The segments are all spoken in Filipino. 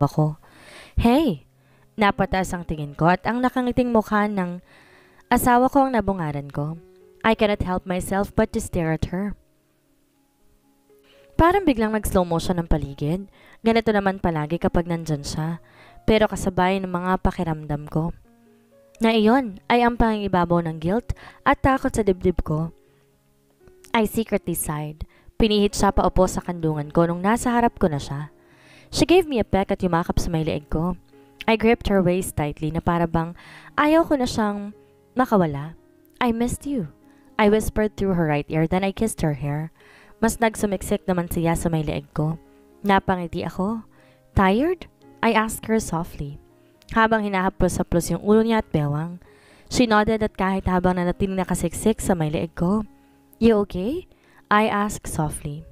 harap ako. Hey! Napataas ang tingin ko at ang nakangiting mukha ng asawa ko ang nabungaran ko. I cannot help myself but to stare at her. Parang biglang nag-slow motion ang paligid. Ganito naman palagi kapag nandyan siya. Pero kasabay ng mga pakiramdam ko. Na iyon ay ang pangingibabaw ng guilt at takot sa dibdib ko. I secretly sighed. Pinihit siya paupo sa kandungan ko nung nasa harap ko na siya. She gave me a peck at yumakap sa may leeg ko. I gripped her waist tightly na para bang ayaw ko na siyang makawala. I missed you. I whispered through her right ear, then I kissed her hair. Mas nagsumiksik naman siya sa may leeg ko. Napangiti ako. Tired? I asked her softly. Habang hinahaplos-haplos yung ulo niya at bewang. She nodded at kahit habang nanatiling nakasiksik sa may leeg ko. You okay? I asked softly.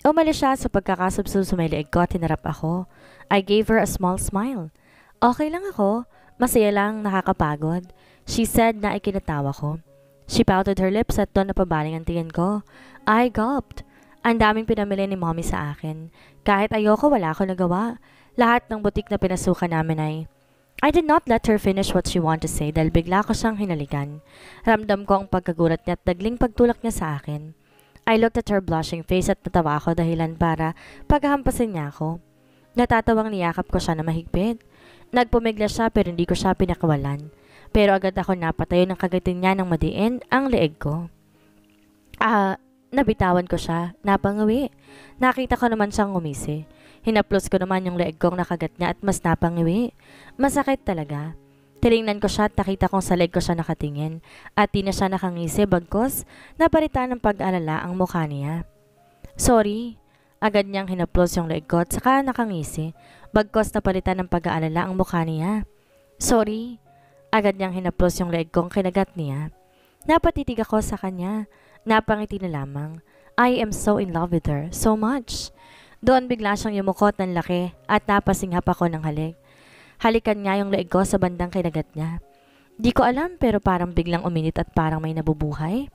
Umalis siya sa pagkakasubsob sa may leeg ko at hinarap ako. I gave her a small smile. Okay lang ako. Masaya lang, nakakapagod. She said na ikinatawa ko. She pouted her lips at doon napabaling ang tingin ko. I gulped. Ang daming pinamili ni mommy sa akin. Kahit ayoko, wala ako nagawa. Lahat ng butik na pinasukan namin ay... I did not let her finish what she wanted to say dahil bigla ko siyang hinalikan. Ramdam ko ang pagkagulat niya at dagling pagtulak niya sa akin. I looked at her blushing face at natawa ako dahilan para paghahampasin niya ako. Natatawang niyakap ko siya na mahigpit. Nagpumigla siya pero hindi ko siya pinakawalan. Pero agad ako napatayo ng kagatin niya ng madiin ang leeg ko. Nabitawan ko siya. Napangawi. Nakita ko naman siyang umisi. Hinaplos ko naman yung leeg kong nakagat niya at mas napangawi. Masakit talaga. Tiningnan ko siya at nakita kong sa leeg ko siya nakatingin. At di na siya nakangisi bagkos napalitan ng pag-alala ang mukha niya. Sorry. Agad niyang hinaplos yung leeg ko at saka nakangisi. Bagkos napalitan ng pag-aalala ang mukha niya. Sorry. Agad niyang hinaplos yung leeg kong kinagat niya. Napatitig ako sa kanya. Napangiti na lamang. I am so in love with her. So much. Doon bigla siyang yumukot ng laki at napasinghap ako ng halik. Halikan niya yung leeg ko sa bandang kinagat niya. Di ko alam pero parang biglang uminit at parang may nabubuhay.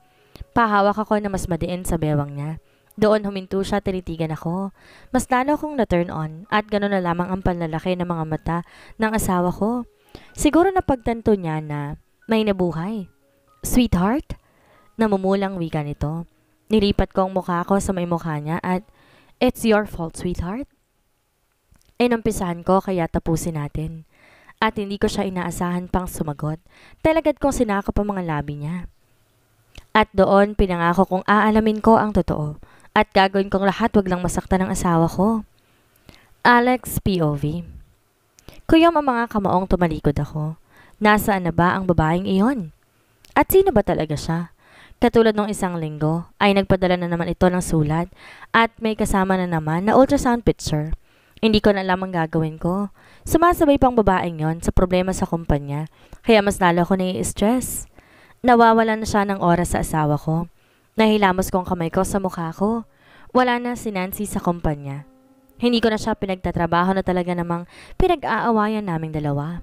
Pahawak ako na mas madiin sa bewang niya. Doon huminto siya, tinitigan ako. Mas lalo akong na-turn on at gano'n na lamang ang panlalaki ng mga mata ng asawa ko. Siguro napagtanto niya na may nabuhay. Sweetheart? Namumulang wika nito. Nilipat ko ang mukha ko sa may mukha niya at, it's your fault, sweetheart. Inumpisahan ko kaya tapusin natin. At hindi ko siya inaasahan pang sumagot. Talagad kong sinakop ang mga labi niya. At doon pinangako kong aalamin ko ang totoo. At gagawin kong lahat wag lang masaktan ng asawa ko. Alex POV. Kuyang ang mga kamaong tumalikod ako. Nasaan na ba ang babaeng iyon? At sino ba talaga siya? Katulad ng isang linggo, ay nagpadala na naman ito ng sulat at may kasama na naman na ultrasound picture. Hindi ko na alam ang gagawin ko. Sumasabay pang babaeng yon sa problema sa kumpanya, kaya mas lalo ako nai-stress. Nawawala na siya ng oras sa asawa ko. Nahilamos ko ang kamay ko sa mukha ko. Wala na si Nancy sa kumpanya. Hindi ko na siya pinagtatrabaho na talaga namang pinag-aawayan naming dalawa.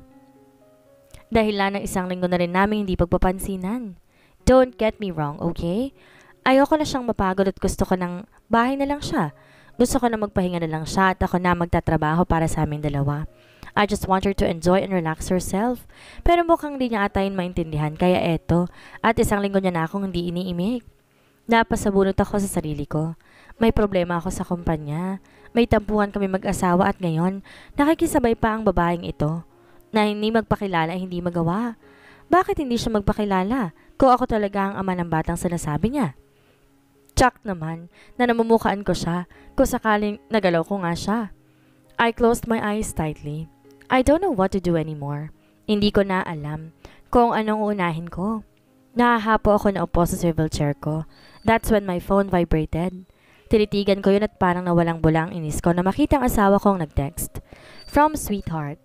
Dahilan ng isang linggo na rin namin hindi pagpapansinan. Don't get me wrong, okay? Ayoko na siyang mapagod at gusto ko ng bahay na lang siya. Gusto ko na magpahinga na lang siya at ako na magtatrabaho para sa aming dalawa. I just want her to enjoy and relax herself. Pero mukhang di niya ata yun maintindihan kaya eto at isang linggo niya na akong hindi iniimik. Napasabunot ako sa sarili ko. May problema ako sa kumpanya. May tampuhan kami mag-asawa at ngayon nakikisabay pa ang babaeng ito na hindi magpakilala ay hindi magawa. Bakit hindi siya magpakilala kung ako talaga ang ama ng batang sinasabi niya? Tsak naman na namumukhaan ko siya kung sakaling nagalaw ko nga siya. I closed my eyes tightly. I don't know what to do anymore. Hindi ko na alam kung anong uunahin ko. Nahahapo ako na upo sa swivel chair ko. That's when my phone vibrated. Tinitigan ko yun at parang nawalang bula ang inis ko na makita ang asawa kong nag-text. From sweetheart.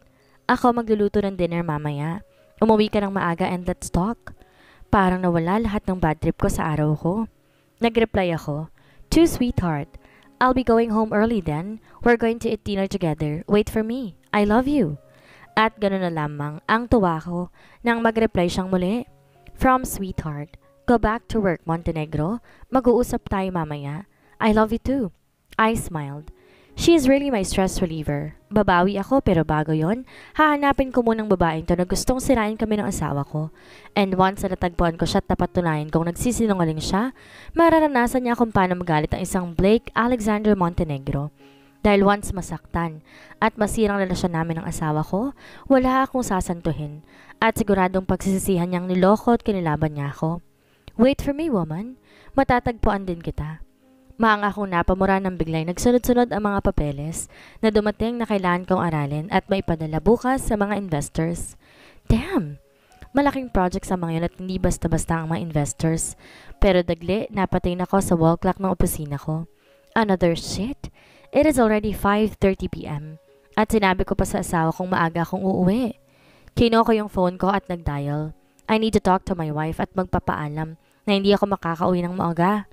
Ako magluluto ng dinner mamaya. Umuwi ka ng maaga and let's talk. Parang nawala lahat ng bad trip ko sa araw ko. Nag-reply ako, to sweetheart. I'll be going home early then. We're going to eat dinner together. Wait for me. I love you. At gano'n na lamang ang tuwa ko nang mag-reply siyang muli. From sweetheart. Go back to work, Montenegro. Mag-uusap tayo mamaya. I love you too. I smiled. She is really my stress reliever. Babawi ako pero bago yon, hahanapin ko munang babaeng to na gustong sirain kami ng asawa ko. And once na natagpuan ko siya at napatunayan kung nagsisinungaling siya, mararanasan niya kung paano magalit ang isang Blake Alexander Montenegro. Dahil once masaktan at masirang relasyon namin ng asawa ko, wala akong sasantuhin at siguradong pagsisisihan niyang niloko at kinilaban niya ako. Wait for me, woman. Matatagpuan din kita. Maang akong napamura ng biglay nagsunod-sunod ang mga papeles na dumating na kailangan kong aralin at maipadala bukas sa mga investors. Damn! Malaking project sa mga yun at hindi basta-basta ang mga investors. Pero dagli, napatay na ko sa wall clock ng opisina ko. Another shit! It is already 5:30 p.m. At sinabi ko pa sa asawa kong maaga akong uuwi. Kinuha ko yung phone ko at nagdial. I need to talk to my wife at magpapaalam na hindi ako makakauwi ng maaga.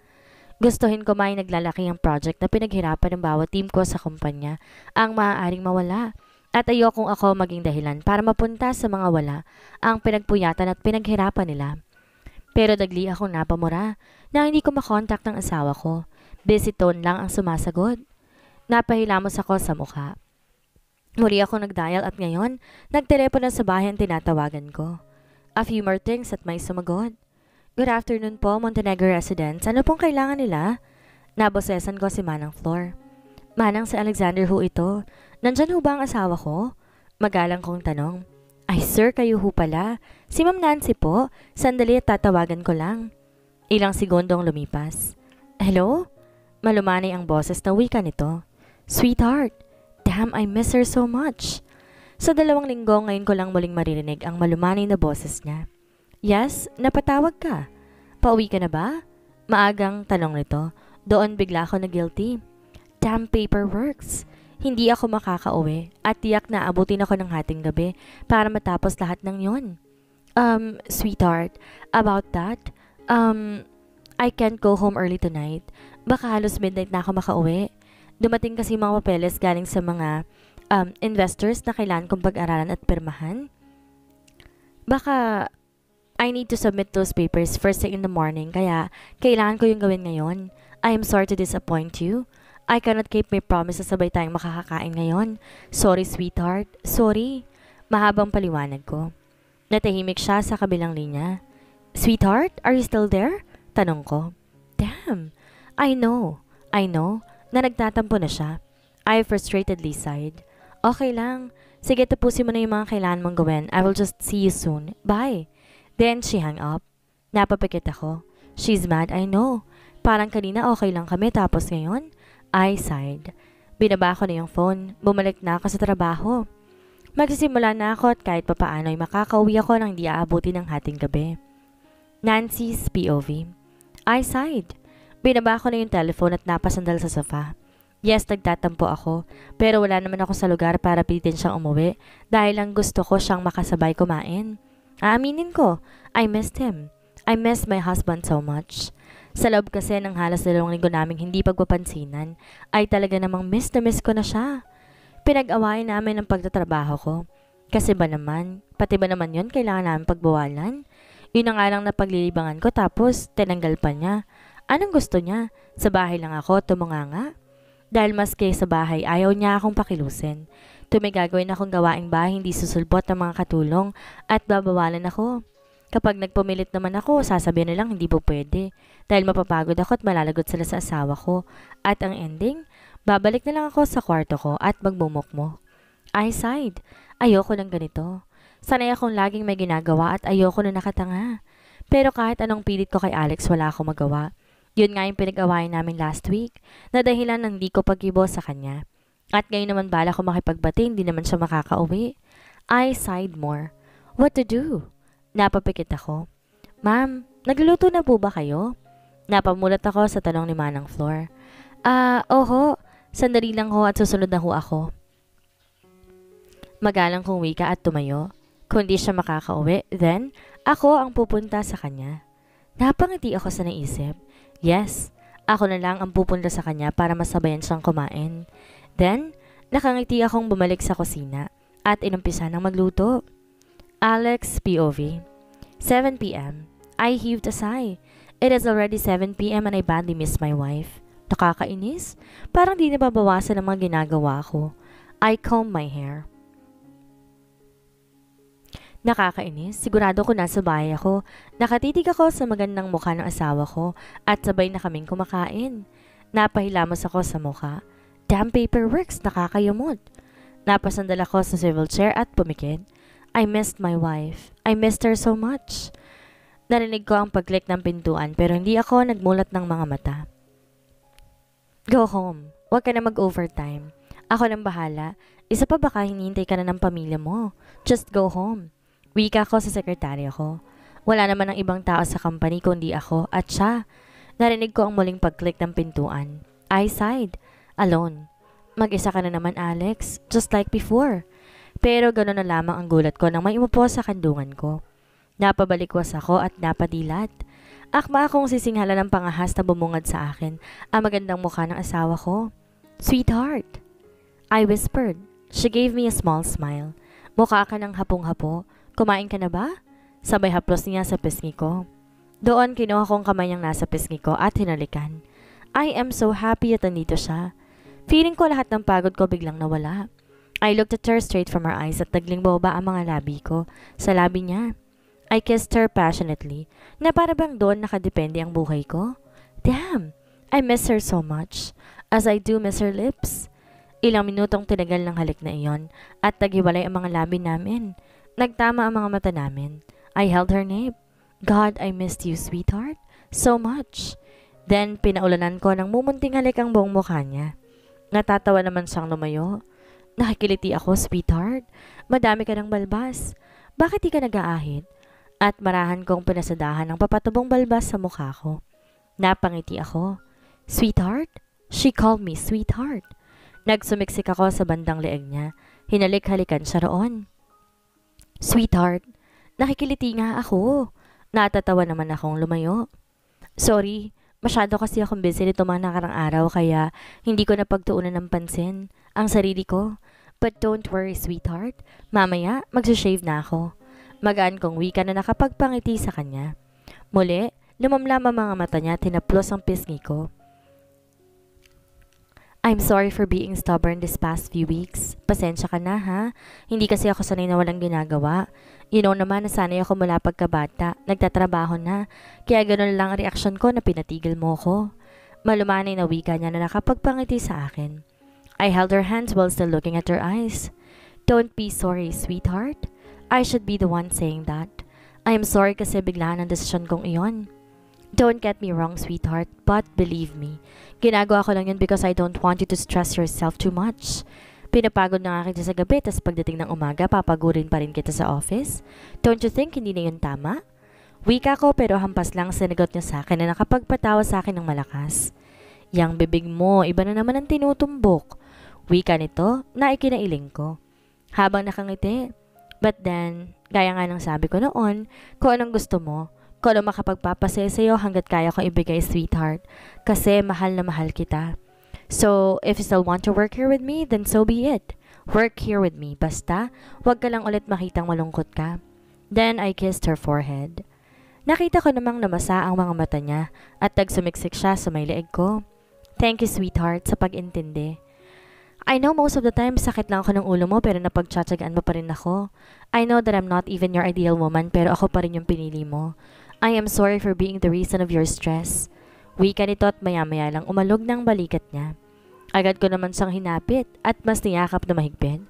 Gustuhin ko may naglalaki ang project na pinaghirapan ng bawat team ko sa kumpanya ang maaaring mawala. At ayokong ako maging dahilan para mapunta sa mga wala ang pinagpuyatan at pinaghirapan nila. Pero dagli akong napamura na hindi ko makontak ng asawa ko. Busy tone lang ang sumasagot. Napahilamos ako sa mukha. Muli ako nagdial at ngayon, nagtelepono sa bahay ang tinatawagan ko. A few more things at may sumagot. Good afternoon po, Montenegro residents. Ano pong kailangan nila? Nabosesan ko si Manang Flor. Manang, si Alexander ho ito. Nandyan ho ba ang asawa ko? Magalang kong tanong. Ay sir, kayo ho pala. Si Ma'am Nancy po. Sandali at tatawagan ko lang. Ilang segundong lumipas. Hello? Malumanay ang boses na wika nito. Sweetheart, damn, I miss her so much. Sa 2 linggo ngayon ko lang muling maririnig ang malumanay na boses niya. Yes, napatawag ka. Pauwi ka na ba? Maagang tanong nito. Doon bigla ako na guilty. Damn paperworks. Hindi ako makakauwi at tiyak na abutin ako ng hating gabi para matapos lahat ng yon. Sweetheart, about that, I can't go home early tonight. Baka halos midnight na ako makauwi. Dumating kasi mga papeles galing sa mga investors na kailangan kong pag-aralan at pirmahan. Baka I need to submit those papers first thing in the morning, kaya kailangan ko yung gawin ngayon. I am sorry to disappoint you. I cannot keep my promise na sabay tayong makakakain ngayon. Sorry, sweetheart. Sorry. Mahabang paliwanag ko. Natahimik siya sa kabilang linya. Sweetheart, are you still there? Tanong ko. Damn. I know na nagtatampo na siya. I frustratedly sighed. Okay lang. Sige, tapusin mo na yung mga kailangan mong gawin. I will just see you soon. Bye. Then she hung up. Napapikit ako. She's mad, I know. Parang kanina okay lang kami tapos ngayon, I sighed. Binaba ko na yung phone. Bumalik na ako sa trabaho. Magsisimula na ako at kahit papaano ay makakauwi ako nang di aabuti ng hating gabi. Nancy's POV. I sighed. Binaba ko na yung telephone at napasandal sa sofa. Yes, nagtatampo ako, pero wala naman ako sa lugar para pitin siyang umuwi dahil lang gusto ko siyang makasabay kumain. Aaminin ko, I missed him. I missed my husband so much. Sa loob kasi ng halos 2 linggo naming hindi pagpapansinan, ay talaga namang miss na miss ko na siya. Pinag-awayan namin ang pagtatrabaho ko. Kasi ba naman, pati ba naman yun kailangan namin pagbawalan? Yun ang nga lang napaglilibangan ko tapos tinanggal pa niya. Anong gusto niya? Sa bahay lang ako, tumunganga? Dahil maski sa bahay, ayaw niya akong pakilusin. May gagawin akong gawaing bahay, hindi susulbot ng mga katulong at babawalan ako. Kapag nagpumilit naman ako, sasabihin nilang hindi po pwede dahil mapapagod ako at malalagot sila sa asawa ko. At ang ending, babalik na lang ako sa kwarto ko at magbumukmok. I sighed. Ayoko ng ganito. Sanay akong laging may ginagawa at ayoko na nakatanga. Pero kahit anong pilit ko kay Alex, wala akong magawa. Yun nga yung pinag-awayan namin last week na dahilan ng di ko pag-ibo sa kanya. At ngayon naman bala ko makipagbati, hindi naman siya makakauwi. I sighed more. What to do? Napapikit ako. Ma'am, nagluluto na po ba kayo? Napamulat ako sa tanong ni Manang Flor. Oho. Sandali lang ho at susunod na ho ako. Magalang kong wika at tumayo. Kung di siya makakauwi, then ako ang pupunta sa kanya. Napangiti ako sa naisip. Yes, ako na lang ang pupunta sa kanya para masabayan siyang kumain. Then, nakangiti akong bumalik sa kusina at inumpisa ng magluto. Alex POV. 7 p.m. I heaved a sigh. It is already 7 p.m. and I badly miss my wife. Nakakainis. Parang di nababawasan ang mga ginagawa ko. I comb my hair. Nakakainis. Sigurado ko nasa bahay ako. Nakatitig ako sa magandang mukha ng asawa ko at sabay na kaming kumakain. Napahilamos ako sa mukha. Damn paperworks, nakakayumot. Napasandal ako sa swivel chair at pumikit. I missed my wife. I missed her so much. Narinig ko ang pag-click ng pintuan pero hindi ako nagmulat ng mga mata. Go home. Huwag ka na mag-overtime. Ako nang bahala. Isa pa baka hinihintay ka na ng pamilya mo. Just go home. Wika ko sa sekretarya ko. Wala naman ang ibang tao sa company kundi ako at siya. Narinig ko ang muling pag-click ng pintuan. I sighed. Alone. Mag-isa ka na naman, Alex. Just like before. Pero gano'n na lamang ang gulat ko nang may umupo sa kandungan ko. Napabalikwas ako at napadilat. Akma akong sisinghala ng pangahas na bumungad sa akin ang magandang mukha ng asawa ko. Sweetheart. I whispered. She gave me a small smile. Mukha ka ng hapong-hapo. Kumain ka na ba? Sabay haplos niya sa pisngi ko. Doon kinuha kong kamay niyang nasa pisngi ko at hinalikan. I am so happy at nandito siya. Feeling ko lahat ng pagod ko biglang nawala. I looked at her straight from her eyes at nagling boba ang mga labi ko sa labi niya. I kissed her passionately na para bang doon nakadepende ang buhay ko. Damn! I miss her so much. As I do miss her lips. Ilang minutong tinagal ng halik na iyon at naghiwalay ang mga labi namin. Nagtama ang mga mata namin. I held her nape. God, I missed you, sweetheart. So much. Then, pinaulanan ko ng mumunting halik ang buong mukha niya. Natatawa naman siyang lumayo. Nakikiliti ako, sweetheart. Madami ka ng balbas. Bakit di ka nag-aahit? At marahan kong pinasadahan ng papatubong balbas sa mukha ko. Napangiti ako. Sweetheart? She called me sweetheart. Nagsumiksik ako sa bandang leeg niya. Hinalik-halikan siya roon. Sweetheart, nakikiliti nga ako. Natatawa naman akong lumayo. Sorry, masyado kasi akong busy nito mga nakarang araw kaya hindi ko napagtuunan ng pansin ang sarili ko. But don't worry, sweetheart. Mamaya, magsashave na ako. Magaan kong wika na nakapagpangiti sa kanya. Muli, lumamlam ang mga mata niya at tinaplos ang pisngi ko. I'm sorry for being stubborn this past few weeks. Pasensya ka na ha. Hindi kasi ako sanay na walang ginagawa. You know naman na sanay ako mula pagkabata. Nagtatrabaho na. Kaya ganoon lang ang reaksyon ko na pinatigil mo ko. Malumanay na wika niya na nakapagpangiti sa akin. I held her hands while still looking at her eyes. Don't be sorry, sweetheart. I should be the one saying that. I am sorry kasi biglaan ang desisyon kong iyon. Don't get me wrong, sweetheart, but believe me, ginagawa ko lang yun because I don't want you to stress yourself too much. Pinapagod na nga kita sa gabi, tas pagdating ng umaga, papagurin pa rin kita sa office. Don't you think hindi na yun tama? Wika ko pero hampas lang sinagot niya sa akin na nakapagpatawa sa akin ng malakas. Yang bibig mo, iba na naman ang tinutumbok. Wika nito na ikinailing ko. Habang nakangiti. But then, gaya nga ng sabi ko noon, kung anong gusto mo, kung ano makapagpapasaya sa'yo hanggat kaya kong ibigay, sweetheart. Kasi mahal na mahal kita. So, if you still want to work here with me, then so be it. Work here with me. Basta, wag ka lang ulit makitang malungkot ka. Then, I kissed her forehead. Nakita ko namang namasa ang mga mata niya at nagsumiksik siya sa may leeg ko. Thank you, sweetheart, sa pag-intindi. I know most of the time sakit lang ako ng ulo mo pero napagtsatsagaan mo pa rin ako. I know that I'm not even your ideal woman pero ako pa rin yung pinili mo. I am sorry for being the reason of your stress. Wika nito at maya-maya lang umalog ng balikat niya. Agad ko naman siyang hinapit at mas niyakap na mahigpit.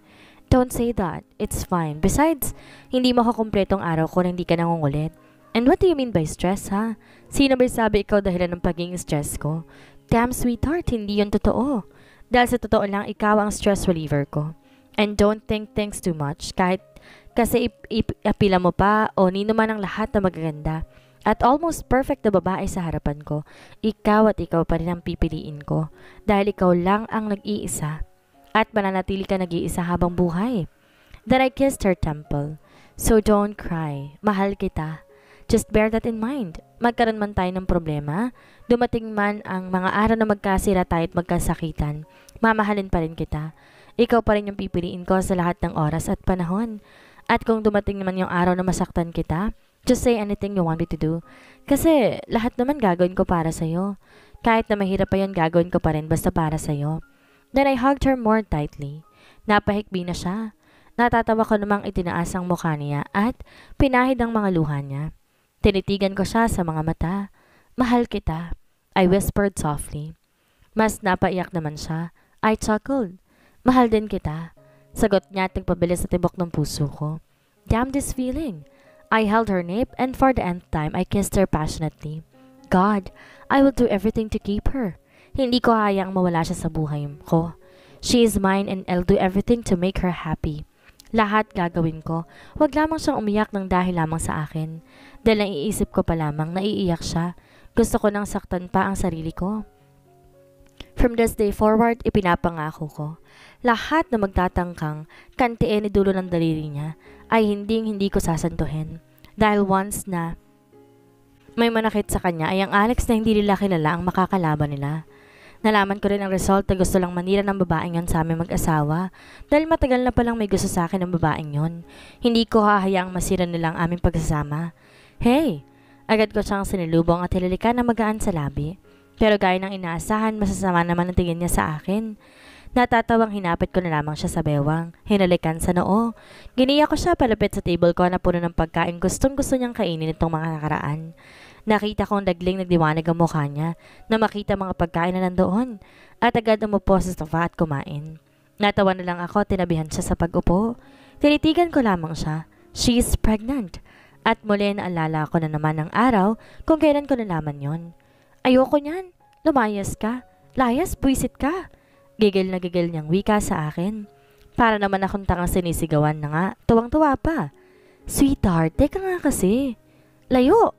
Don't say that. It's fine. Besides, hindi mo kakumpletong araw ko na hindi ka nangungulit. And what do you mean by stress, ha? Sino ba sabi ikaw dahilan ng pagiging stress ko? Damn, sweetheart, hindi yun totoo. Dahil sa totoo lang, ikaw ang stress reliever ko. And don't think things too much. Kahit kasi ipila mo pa o nino man ang lahat na magaganda. At almost perfect na babae sa harapan ko. Ikaw at ikaw pa rin ang pipiliin ko. Dahil ikaw lang ang nag-iisa. At mananatili ka nag-iisa habang buhay. Then I kissed her temple. So don't cry. Mahal kita. Just bear that in mind. Magkaroon man tayo ng problema, dumating man ang mga araw na magkasira tayo at magkasakitan, mamahalin pa rin kita. Ikaw pa rin yung pipiliin ko sa lahat ng oras at panahon. At kung dumating naman yung araw na masaktan kita, just say anything you want me to do. Kasi lahat naman gagawin ko para sa'yo. Kahit na mahirap pa yun, gagawin ko pa rin basta para sa'yo. Then I hugged her more tightly. Napahikbi na siya. Natatawa ko namang itinaas ang mukha niya at pinahid ang mga luha niya. Tinitigan ko siya sa mga mata. Mahal kita, I whispered softly. Mas napaiyak naman siya. I chuckled. Mahal din kita. Sagot niya at nagpabilis sa tibok ng puso ko. Damn this feeling. I held her nape and for the nth time I kissed her passionately. God, I will do everything to keep her. Hindi ko hayaang mawala siya sa buhay ko. She is mine and I'll do everything to make her happy. Lahat gagawin ko. Huwag lamang siyang umiyak ng dahil lamang sa akin. Dahil naiisip ko pa lamang naiiyak siya. Gusto ko nang saktan pa ang sarili ko. From this day forward, ipinapangako ko. Lahat na magtatangkang kantiin ni dulo ng daliri niya ay hindi ko sasantuhin. Dahil once na may manakit sa kanya ay ang Alex na hindi nila kilala ang makakalaban nila. Nalaman ko rin ang result na gusto lang manira ng babaeng yon sa aming mag-asawa dahil matagal na palang may gusto sa akin ng babaeng yon. Hindi ko hahayaang masira nila ang aming pagsasama. Hey! Agad ko siyang sinilubong at hilalikan na magaan sa labi. Pero gaya ng inaasahan, masasama naman ang tingin niya sa akin. Natatawang hinapit ko na lamang siya sa bewang, hinalikan sa noo. Giniya ko siya palapit sa table ko na puno ng pagkain gustong gusto niyang kainin itong mga nakaraan. Nakita kong dagling nagdiwanag ang mukha niya na makita mga pagkain na nandoon at agad umupo sa sofa at kumain. Natawa na lang ako, tinabihan siya sa pag-upo. Tinitigan ko lamang siya. She is pregnant. At muli naalala ko na naman ang araw kung kailan ko nalaman yon. Ayoko niyan. Lumayas ka. Layas, buwisit ka. Gigil na gigil niyang wika sa akin. Para naman akong tangang sinisigawan na nga. Tuwang-tuwa pa. Sweetheart, teka nga kasi. Layo.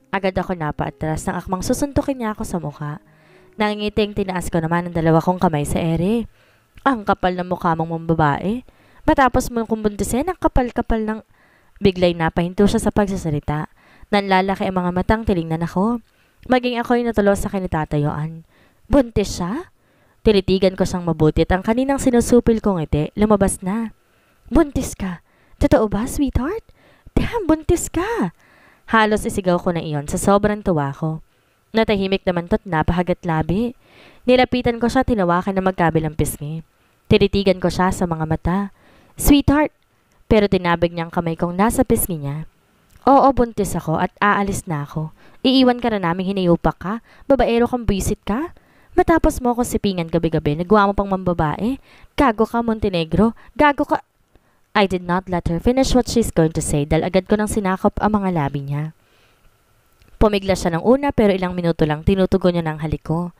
Agad ako napaatras ng akmang susuntukin niya ako sa mukha. Nangingiting tinaas ko naman ang dalawa kong kamay sa ere. Ang kapal ng mukha mong babae. Matapos mo kumbuntisin, ang kapal-kapal ng... Biglay napahinto siya sa pagsasalita. Nanlalaki ang mga matang tiningnan ako. Maging ako'y natulos sa kinitatayuan. Buntis siya? Tinitigan ko siyang mabuti at ang kaninang sinusupil kong ngiti, lumabas na. Buntis ka? Totoo ba, sweetheart? Damn, buntis ka! Halos isigaw ko na iyon sa sobrang tuwa ko. Natahimik naman to't napahagat labi. Nilapitan ko siya, tinawakan na magkabilang pisngi. Tinitigan ko siya sa mga mata. Sweetheart! Pero tinabig niyang kamay kong nasa pisngi niya. Oo, buntis ako at aalis na ako. Iiwan ka na naming hinayupak ka? Babaero kang buisit ka? Matapos mo akong sipingan gabi-gabi, nagawa mo pang mambabae? Gago ka, Montenegro? Gago ka... I did not let her finish what she's going to say dahil agad ko nang sinakop ang mga labi niya. Pumigla siya ng una pero ilang minuto lang tinutugon niya ng halik ko.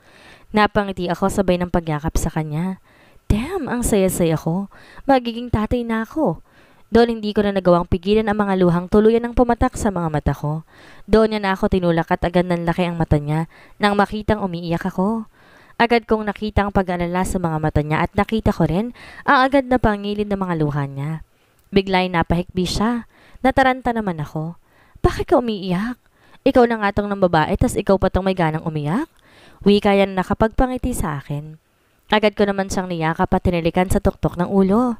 Napangiti ako sabay ng pagyakap sa kanya. Damn, ang saya-saya ko. Magiging tatay na ako. Doon hindi ko na nagawang pigilan ang mga luhang tuluyan ng pumatak sa mga mata ko. Doon niya na ako tinulak at agad nanlaki ang mata niya nang makitang umiiyak ako. Agad kong nakita ang pag-alala sa mga mata niya at nakita ko rin ang agad na pangilid ng mga luha niya. Biglay napahikbi siya. Nataranta naman ako. Bakit ka umiiyak? Ikaw na nga tong ng babae tas ikaw pa tong may ganang umiyak? Wika yan nakapagpangiti sa akin. Agad ko naman siyang niyakap at tinilikan sa tuktok ng ulo.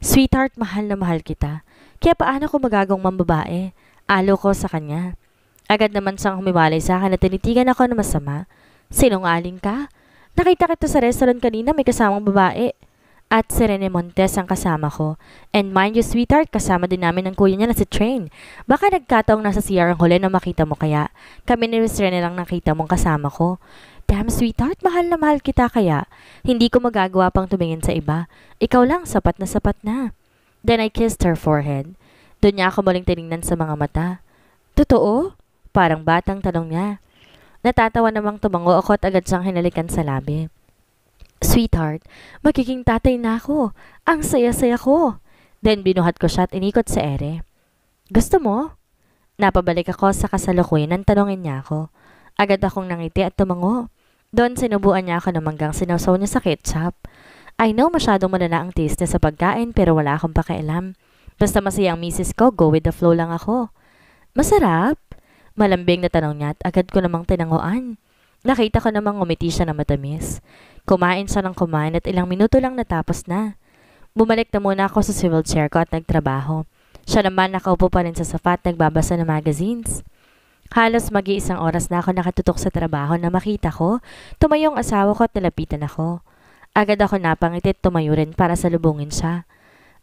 Sweetheart, mahal na mahal kita. Kaya paano ko magagawang mambabae? Alo ko sa kanya. Agad naman siyang humiwalay sa akin at tinitigan ako na masama. Sinungaling ka? Nakita kita sa restaurant kanina may kasamang babae. At si Rene Montes ang kasama ko. And mind you, sweetheart, kasama din namin ang kuya niya na si Train. Baka nagkataong nasa CR ang huli na makita mo kaya. Kami ni Miss Rene lang nakita mong kasama ko. Damn, sweetheart, mahal na mahal kita kaya. Hindi ko magagawa pang tumingin sa iba. Ikaw lang, sapat na sapat na. Then I kissed her forehead. Doon niya ako muling tinignan sa mga mata. Totoo? Parang batang tanong niya. Natatawa namang tumango ako at agad siyang hinalikan sa labi. Sweetheart, magiging tatay na ako. Ang saya-saya ko. Then binuhat ko siya at inikot sa ere. Gusto mo? Napabalik ako sa kasalukuyan nang tanongin niya ako. Agad akong nangiti at tumango. Doon sinubuan niya ako ng manggang sinawsaw niya sa ketchup. I know masyadong malala ang taste niya sa pagkain pero wala akong pakialam. Basta masaya ang misis ko, go with the flow lang ako. Masarap? Malambing na tanong niya at agad ko namang tinanguan. Nakita ko namang ngumiti siya na matamis. Kumain siya ng kumain at ilang minuto lang natapos na. Bumalik na muna ako sa swivel chair ko at nagtrabaho. Siya naman nakaupo pa rin sa sofa at nagbabasa ng magazines. Halos mag-iisang oras na ako nakatutok sa trabaho na makita ko, tumayo ang asawa ko at nalapitan ako. Agad ako napangiti at tumayo rin para salubungin siya.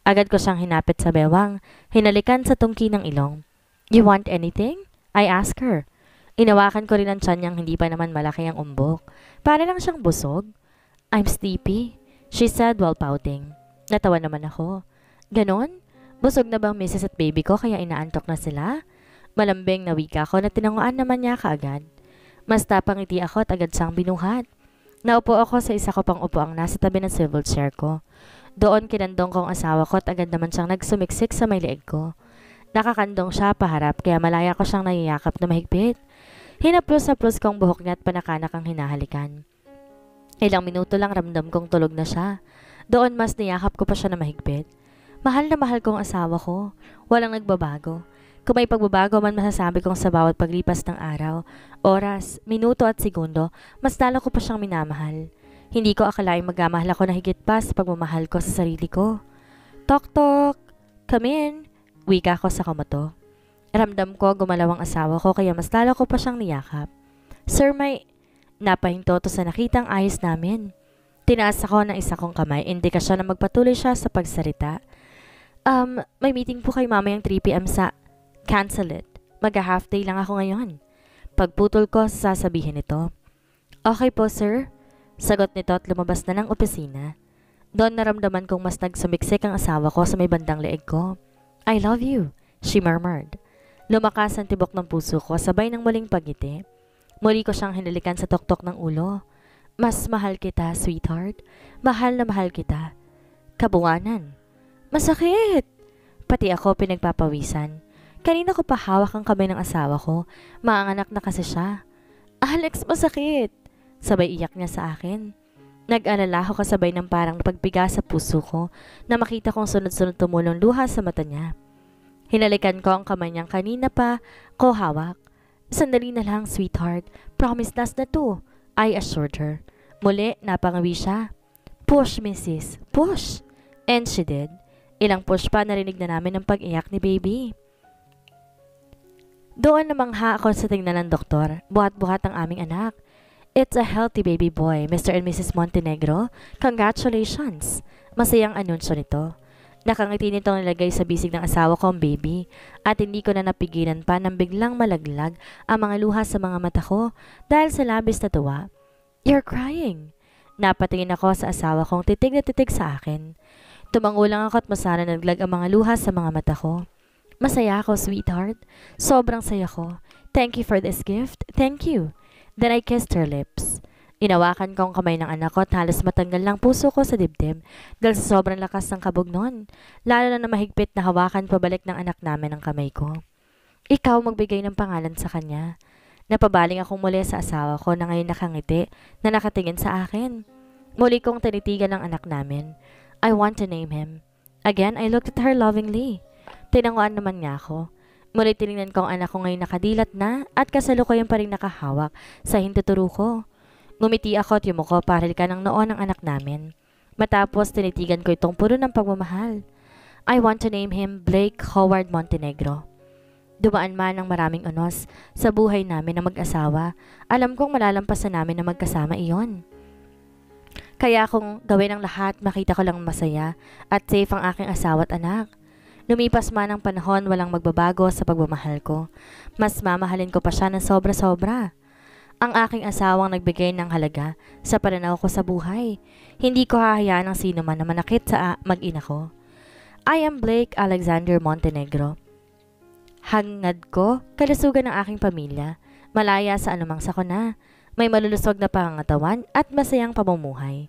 Agad ko siyang hinapit sa bewang, hinalikan sa tungki ng ilong. You want anything? I asked her. Inawakan ko rin ang tiyan niyang hindi pa naman malaki ang umbok. Para lang siyang busog. I'm sleepy, she said while pouting. Natawa naman ako. Ganon? Busog na bang misis at baby ko kaya inaantok na sila? Malambing na wika ko na tinanguan naman niya kaagad. Mas tapangiti ako at agad siyang binuhat. Naupo ako sa isa ko pang upuang nasa tabi ng swivel chair ko. Doon kinandong kong asawa ko at agad naman siyang nagsumiksik sa may leeg ko. Nakakandong siya paharap kaya malaya ko siyang nayayakap na mahigpit. Hinaplos-haplos kong buhok niya at panakanak ang hinahalikan. Ilang minuto lang ramdam kong tulog na siya. Doon mas niyakap ko pa siya na mahigpit. Mahal na mahal kong asawa ko. Walang nagbabago. Kung may pagbabago man masasabi kong sa bawat paglipas ng araw, oras, minuto at segundo, mas lalo ko pa siyang minamahal. Hindi ko akalaing magmamahal ako na higit pa sa pagmamahal ko sa sarili ko. Tok tok! Come in! Wika ko sa kamato. Ramdam ko gumalaw ang asawa ko kaya mas lalo ko pa siyang niyakap. Sir, may... Napahinto to sa nakitang ayos namin. Tinaas ako ng isa kong kamay, indikasyon na magpatuloy siya sa pagsalita. May meeting po kay mamayang 3 p.m. sa... Cancel it. Mag-half day lang ako ngayon. Pagputol ko, sasabihin nito. Okay po, sir. Sagot nito at lumabas na ng opisina. Doon naramdaman kong mas nagsumiksik ang asawa ko sa may bandang leeg ko. I love you, she murmured. Lumakas ang tibok ng puso ko sabay ng muling pagngiti. Muli ko siyang hinalikan sa tuktok ng ulo. Mas mahal kita, sweetheart. Mahal na mahal kita. Kabuwanan. Masakit! Pati ako pinagpapawisan. Kanina ko pa hawak ang kamay ng asawa ko. Maanganak na kasi siya. Alex, masakit! Sabay iyak niya sa akin. Nag-alala ako kasabay ng parang napagpiga sa puso ko na makita kong sunod-sunod tumulong luha sa mata niya. Hinalikan ko ang kamay niyang kanina pa ko hawak. Sandali na lang, sweetheart. Promise last na to, I assured her. Muli, napangawi siya. Push, Mrs. Push! And she did. Ilang push pa narinig na namin ang pag-iyak ni baby. Doon namangha ako sa tingnan ng doktor. Buhat-buhat ang aming anak. It's a healthy baby boy, Mr. and Mrs. Montenegro. Congratulations! Masayang anunsyo nito. Nakangiti nitong nilagay sa bisig ng asawa ko ang baby at hindi ko na napigilan pa nang biglang malaglag ang mga luha sa mga mata ko dahil sa labis na tuwa. You're crying! Napatingin ako sa asawa kong titig na titig sa akin. Tumangulang ako at masana naglag ang mga luha sa mga mata ko. Masaya ako, sweetheart. Sobrang saya ko. Thank you for this gift. Thank you. Then I kissed her lips. Inawakan ko ang kamay ng anak ko at halos matanggal lang puso ko sa dibdib dahil sa sobrang lakas ng kabog noon. Lalo na mahigpit na hawakan pabalik ng anak namin ang kamay ko. Ikaw magbigay ng pangalan sa kanya. Napabaling akong muli sa asawa ko na ngayon nakangiti na nakatingin sa akin. Muli kong tinitigan ang anak namin. I want to name him. Again, I looked at her lovingly. Tinanguan naman niya ako. Muli tinignan ko ang anak ko ngayon nakadilat na at kasalukuyan pa rin nakahawak sa hintuturo ko. Ngumiti ako at yumuko para halikan ng noon ng anak namin. Matapos tinitigan ko itong puno ng pagmamahal. I want to name him Blake Howard Montenegro. Dumaan man ang maraming unos sa buhay namin na mag-asawa, alam kong malalampasan namin na magkasama iyon. Kaya kung gawin ang lahat, makita ko lang masaya at safe ang aking asawa at anak. Lumipas man ang panahon, walang magbabago sa pagmamahal ko. Mas mamahalin ko pa siya ng sobra-sobra. Ang aking asawang nagbigay ng halaga sa pananaw ko sa buhay. Hindi ko hahayaan ng sino man na manakit sa mag-ina ko. I am Blake Alexander Montenegro. Hangad ko, kalusugan ng aking pamilya, malaya sa anumang sakuna, may malulusog na pangangatawan at masayang pamumuhay.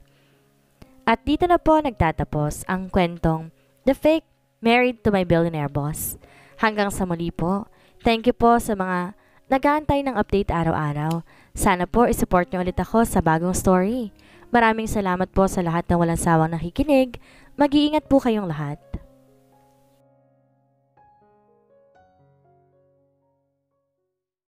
At dito na po nagtatapos ang kwentong The Fake Married to My Billionaire Boss. Hanggang sa muli po, thank you po sa mga nag-aantay ng update araw-araw. Sana po isupport niyo ulit ako sa bagong story. Maraming salamat po sa lahat ng walang sawang nakikinig. Mag-iingat po kayong lahat.